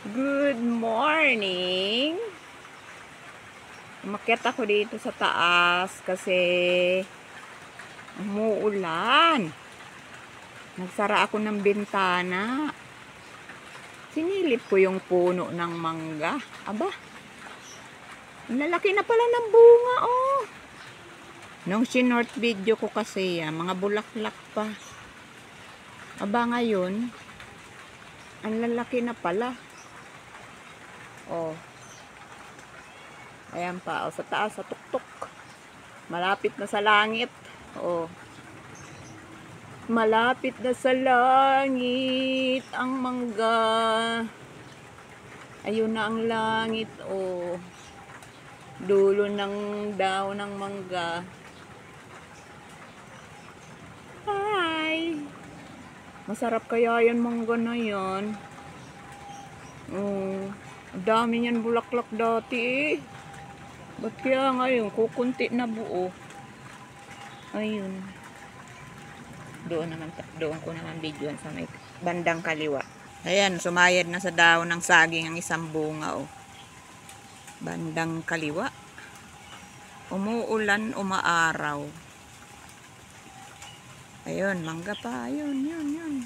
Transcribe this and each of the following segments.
Good morning! Umakyat ako dito sa taas kasi umuulan. Nagsara ako ng bintana. Sinilip ko yung puno ng mangga. Aba, ang lalaki na pala ng bunga, oh. Nung sinort video ko kasi, mga bulaklak pa. Aba, ngayon, ang lalaki na pala. Oh. Ayan pa, oh, sa taas, sa tuktok. Malapit na sa langit. Oh. Malapit na sa langit ang mangga. Ayun na ang langit, oh. Dulo ng daon ng mangga. Hi! Masarap kaya yan mangga na yan. Oh. Ang dami niyan bulaklak dati eh. Ba't kaya ngayon kukunti na buo? Ayun. Doon ko naman videoan sa may bandang kaliwa. Ayan, sumayad na sa daon ng saging ang isang bunga, oh. Bandang kaliwa. Umuulan, umaaraw. Ayun, mangga pa. Ayun, yun.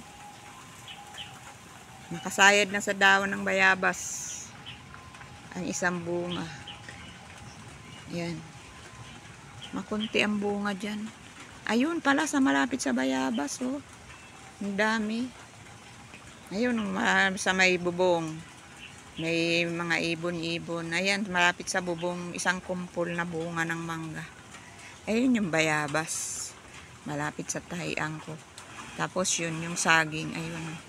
Nakasayad na sa daon ng bayabas ang isang bunga. Yan. Makunti ang bunga dyan. Ayun pala sa malapit sa bayabas, oh. Ang dami. Ayun, sa may bubong. May mga ibon-ibon. Ayan, malapit sa bubong, isang kumpol na bunga ng mangga. Ayun yung bayabas. Malapit sa tahiang ko. Tapos yun, yung saging. Ayun.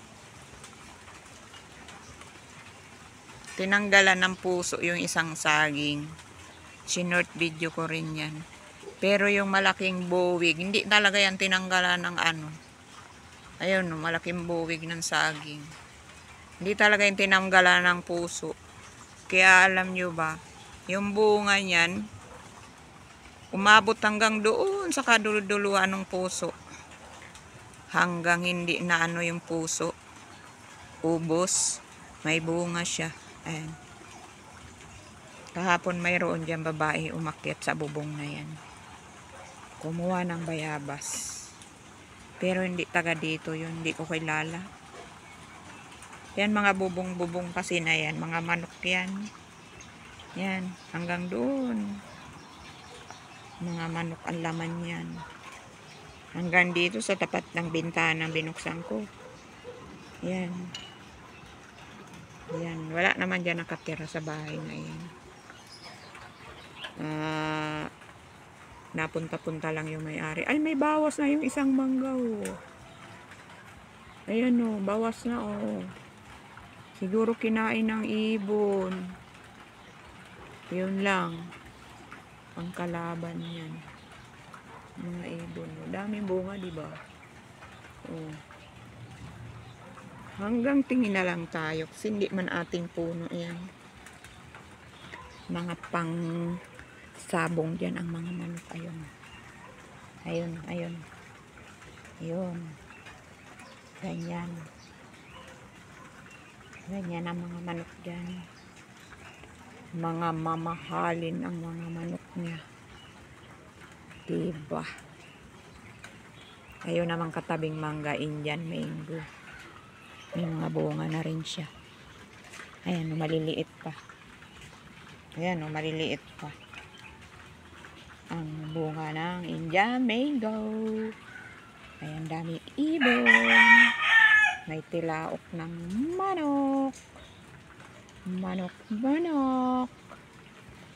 Tinanggalan ng puso yung isang saging. Sinort video ko rin yan. Pero yung malaking buwig, hindi talaga yan tinanggalan ng ano. Ayun, malaking buwig ng saging. Hindi talaga yung tinanggalan ng puso. Kaya alam nyo ba, yung bunga niyan, umabot hanggang doon sa kaduluduluan ng puso. Hanggang hindi na ano yung puso. Ubos. May bunga siya. Ayan. Kahapon mayroon dyan babae umakyat sa bubong na yan. Kumuha ng bayabas. Pero hindi taga dito yun. Hindi ko kilala. Yan mga bubong-bubong kasi na yan. Mga manok yan. Yan. Hanggang doon. Mga manok ang laman yan. Hanggang dito sa tapat ng bintana binuksan ko. Yan. Yan. Wala naman dyan nakatira sa bahay na yan. Napunta-punta lang yung may-ari. Ay, may bawas na yung isang mangga, oh. Ayan, oh. Bawas na, oh. Siguro kinain ng ibon. Yun lang. Ang kalaban yan. Mga ibon. Oh. Daming bunga, diba? Oh. Hanggang tingin na lang tayo. Kasi hindi man ating puno yan. Mga pang sabong dyan ang mga manok. Ayun. Ayun. Ganyan. Ganyan ang mga manok dyan. Mga mamahalin ang mga manok niya. Diba? Ayun naman katabing mangga, Indian mango. May mga bunga na rin siya. Ayan, maliliit pa. Ayan, maliliit pa. Ang bunga ng Indian mango. Ayan, dami ibon. May tilaok ng manok. Manok.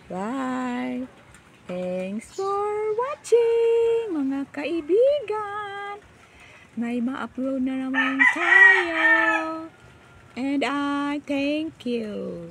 Bye. Thanks for watching, mga kaibigan. May ma-upload na naman tayo. And I thank you.